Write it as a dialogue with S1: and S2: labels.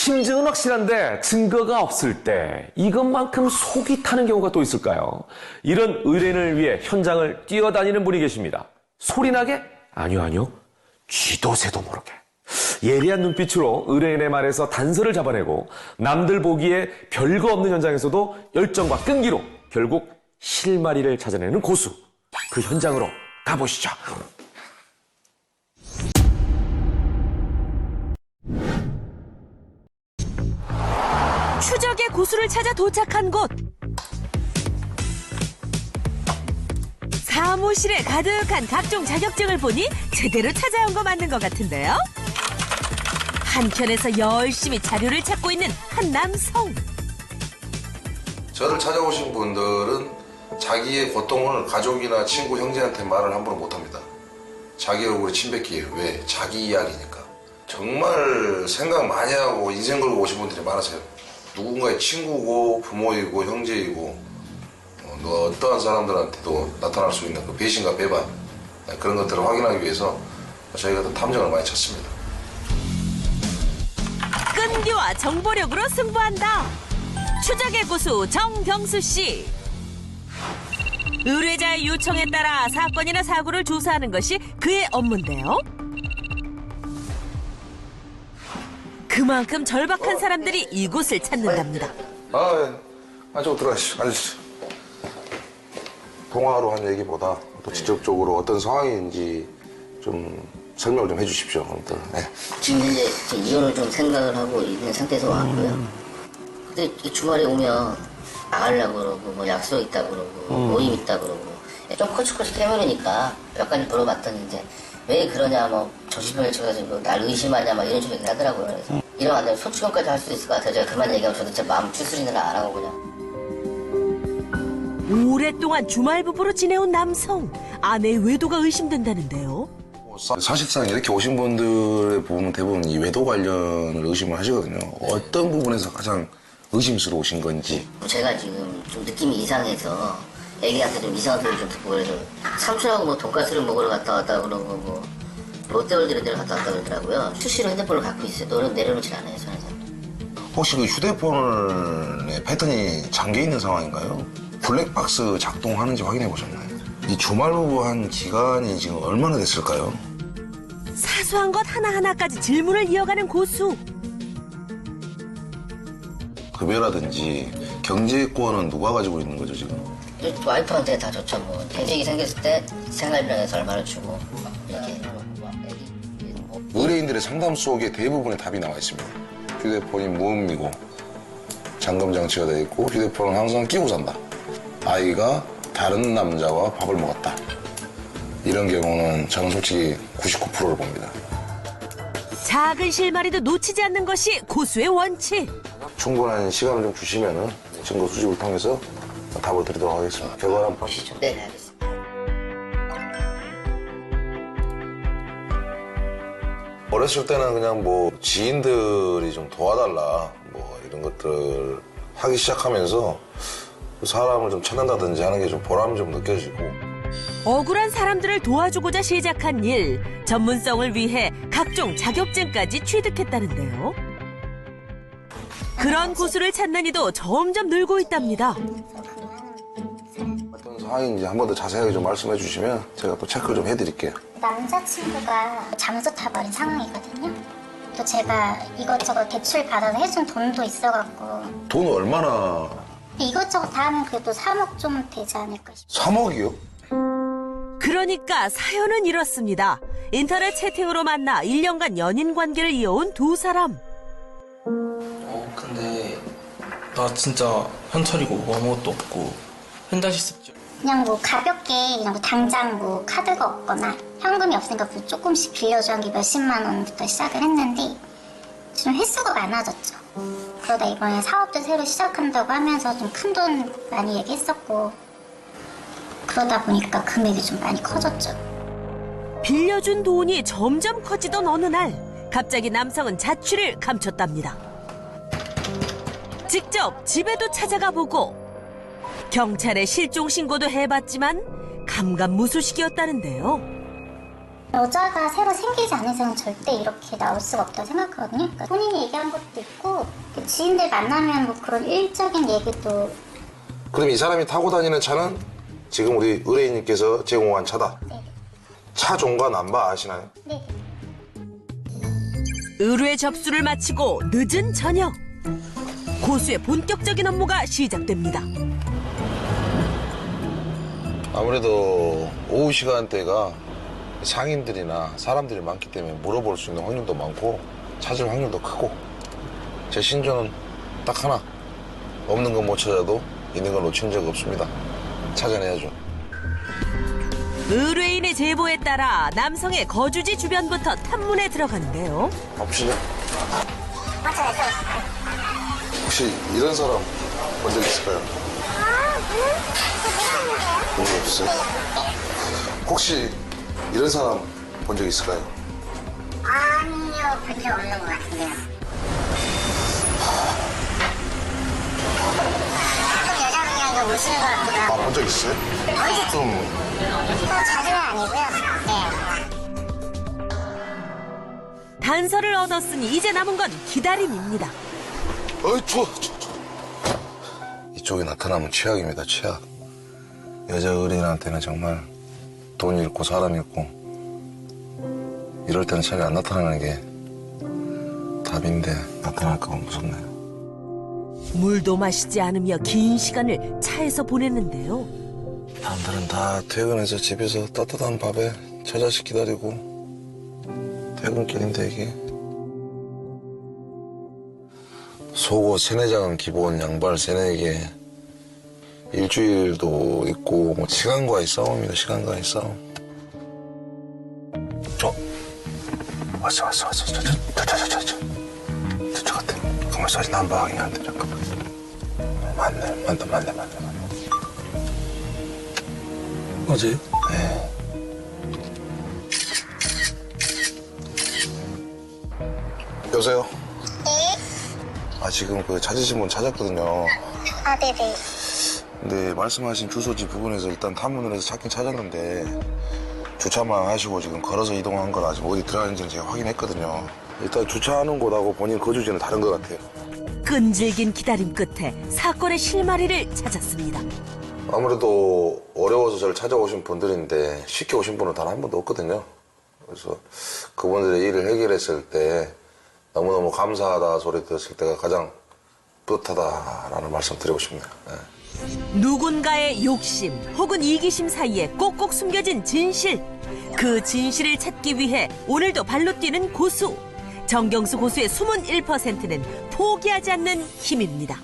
S1: 심증은 확실한데 증거가 없을 때 이것만큼 속이 타는 경우가 또 있을까요? 이런 의뢰인을 위해 현장을 뛰어다니는 분이 계십니다. 소리나게? 아니요. 쥐도 새도 모르게. 예리한 눈빛으로 의뢰인의 말에서 단서를 잡아내고 남들 보기에 별거 없는 현장에서도 열정과 끈기로 결국 실마리를 찾아내는 고수. 그 현장으로 가보시죠.
S2: 추적의 고수를 찾아 도착한 곳. 사무실에 가득한 각종 자격증을 보니 제대로 찾아온 거 맞는 것 같은데요. 한켠에서 열심히 자료를 찾고 있는 한 남성.
S3: 저를 찾아오신 분들은 자기의 고통을 가족이나 친구, 형제한테 말을 함부로 못합니다. 자기 얼굴에 침 뱉기에. 왜? 자기 이야기니까. 정말 생각 많이 하고 인생 걸고 오신 분들이 많으세요. 누군가의 친구고 부모이고 형제이고 어떠한 사람들한테도 나타날 수 있는 그 배신과 배반, 그런 것들을 확인하기 위해서 저희가 또 탐정을 많이 찾습니다.
S2: 끈기와 정보력으로 승부한다. 추적의 고수 정병수 씨. 의뢰자의 요청에 따라 사건이나 사고를 조사하는 것이 그의 업무인데요. 그만큼 절박한 사람들이 이곳을 찾는답니다.
S3: 안쪽으로 들어가시죠. 앉으시죠. 통화로 한 얘기보다 또 직접적으로 어떤 상황인지 좀 설명을 좀 해주십시오. 아무튼. 네.
S4: 지금 이제 이혼을 좀 생각을 하고 있는 상태에서 왔고요. 근데 주말에 오면 나가려고 그러고 뭐 약속 있다 그러고 모임 있다 그러고 좀 코치코치 해버리니까 몇 가지 물어봤더니 이제 왜 그러냐 뭐 정신병을 쳐가지고 날 의심하냐 막 이런 식으로 얘기를 하더라고요. 그래서 이러면 안 되면 소추경까지 할 수도 있을 것 같아요. 제가 그만 얘기하면 저도 제 마음 추스리느라 안 하고 그냥.
S2: 오랫동안 주말 부부로 지내온 남성. 아내의 외도가 의심된다는데요.
S3: 사실상 이렇게 오신 분들의 보면 대부분 이 외도 관련을 의심을 하시거든요. 어떤 부분에서 가장 의심스러우신 건지.
S4: 제가 지금 좀 느낌이 이상해서 애기한테 좀 이상한 소리 좀 듣고 그래서 삼촌하고 뭐 돈가스를 먹으러 갔다 왔다 그러고 뭐 롯데월드 이런 데를 갔다 왔다 그러더라고요. 수시로 핸드폰을 갖고 있어요. 너는 내려놓질 않아요, 저는.
S3: 혹시 그 휴대폰의 패턴이 잠겨있는 상황인가요? 블랙박스 작동하는지 확인해 보셨나요? 이 주말부부한 기간이 지금 얼마나 됐을까요?
S2: 사소한 것 하나하나까지 질문을 이어가는 고수.
S3: 급여라든지 경제권은 누가 가지고 있는 거죠, 지금?
S4: 와이프한테 다 줬죠. 뭐 퇴직이 생겼을 때 생활비랑해서 얼마를 주고 이렇게
S3: 의뢰인들의 상담 속에 대부분의 답이 나와 있습니다. 휴대폰이 무음이고 잠금 장치가 되어 있고 휴대폰은 항상 끼고 산다. 아이가 다른 남자와 밥을 먹었다. 이런 경우는 저는 솔직히 99%를 봅니다.
S2: 작은 실마리도 놓치지 않는 것이 고수의 원칙.
S3: 충분한 시간을 좀 주시면 증거 수집을 통해서 답을 드리도록 하겠습니다. 결과 한번 보시죠.
S4: 네, 알겠습니다.
S3: 어렸을 때는 그냥 뭐 지인들이 좀 도와달라 뭐 이런 것들 하기 시작하면서 사람을 좀 찾는다든지 하는 게 좀 보람이 좀 느껴지고.
S2: 억울한 사람들을 도와주고자 시작한 일. 전문성을 위해 각종 자격증까지 취득했다는데요. 그런 고수를 찾는 이도 점점 늘고 있답니다.
S3: 어떤 상황인지 한 번 더 자세하게 좀 말씀해 주시면 제가 또 체크를 좀 해드릴게요.
S5: 남자친구가 잠수 타버린 상황이거든요. 또 제가 이것저것 대출 받아서 해준 돈도 있어갖고
S3: 돈 얼마나?
S5: 이것저것 다 하면 그래도 3억 좀 되지 않을까 싶어요.
S3: 3억이요?
S2: 그러니까 사연은 이렇습니다. 인터넷 채팅으로 만나 1년간 연인 관계를 이어온 두 사람.
S6: 근데 나 진짜 현찰이고 뭐 아무것도 없고 현대시습죠.
S5: 그냥 뭐 가볍게 그냥 뭐 당장 뭐 카드가 없거나 현금이 없으니까 뭐 조금씩 빌려주는 게 몇십만 원부터 시작을 했는데 좀 횟수가 많아졌죠. 그러다 이번에 사업도 새로 시작한다고 하면서 좀 큰 돈 많이 얘기했었고 그러다 보니까 금액이 좀 많이 커졌죠.
S2: 빌려준 돈이 점점 커지던 어느 날 갑자기 남성은 자취를 감췄답니다. 직접 집에도 찾아가 보고 경찰에 실종 신고도 해봤지만 감감무소식이었다는데요.
S5: 여자가 새로 생기지 않은 이상은 절대 이렇게 나올 수가 없다고 생각하거든요. 그러니까 본인이 얘기한 것도 있고 지인들 만나면 뭐 그런 일적인 얘기도.
S3: 그럼 이 사람이 타고 다니는 차는 지금 우리 의뢰인님께서 제공한 차다.
S5: 네.
S3: 차 종과 남바 아시나요?
S5: 네.
S2: 의뢰 접수를 마치고 늦은 저녁. 고수의 본격적인 업무가 시작됩니다.
S3: 아무래도 오후 시간대가 상인들이나 사람들이 많기 때문에 물어볼 수 있는 확률도 많고 찾을 확률도 크고 제 신조는 딱 하나. 없는 건 못 찾아도 있는 걸 놓친 적 없습니다. 찾아내야죠.
S2: 의뢰인의 제보에 따라 남성의 거주지 주변부터 탐문에 들어가는데요.
S3: 없으냐? 혹시 이런 사람 본 적 있을까요? 본 적 없어요? 혹시 이런 사람 본 적 있을까요?
S5: 아니요, 본 적 없는 것 같은데요. 좀 여자분이랑 좀 오시는 것 같기도 하고.
S3: 본 적 있어요? 좀
S5: 자주는 아니고요. 네.
S2: 단서를 얻었으니 이제 남은 건 기다림입니다.
S3: 추워. 이쪽에 나타나면 최악입니다, 최악. 여자 의뢰인한테는 정말 돈 잃고 사람 잃고 이럴 때는 차라리 안 나타나는 게 답인데 나타날까 봐 무섭네요.
S2: 물도 마시지 않으며 긴 시간을 차에서 보냈는데요.
S3: 남들은 다 퇴근해서 집에서 따뜻한 밥에 처자식 기다리고 퇴근길인데 이게 속옷 3-4장은 기본, 양발 3-4개 일주일도 있고 뭐 시간과의 싸움입니다. 시간과의 싸움. 왔어. 저 같아. 가만 있어. 아직 난방이 안 돼. 잠깐만. 맞네.
S6: 어제?
S3: 네. 여보세요?
S5: 네?
S3: 지금 그 찾으신 분 찾았거든요.
S5: 아, 네네.
S3: 근데 말씀하신 주소지 부근에서 일단 탐문을 해서 찾긴 찾았는데 주차만 하시고 지금 걸어서 이동한 건 아직 어디 들어가는지는 제가 확인했거든요. 일단 주차하는 곳하고 본인 거주지는 다른 것 같아요.
S2: 끈질긴 기다림 끝에 사건의 실마리를 찾았습니다.
S3: 아무래도 어려워서 저를 찾아오신 분들인데 쉽게 오신 분은 단 한 번도 없거든요. 그래서 그분들의 일을 해결했을 때 너무너무 감사하다 소리 들었을 때가 가장 뿌듯하다라는 말씀 드리고 싶네요. 네.
S2: 누군가의 욕심 혹은 이기심 사이에 꼭꼭 숨겨진 진실. 그 진실을 찾기 위해 오늘도 발로 뛰는 고수. 정경수 고수의 숨은 1%는 포기하지 않는 힘입니다.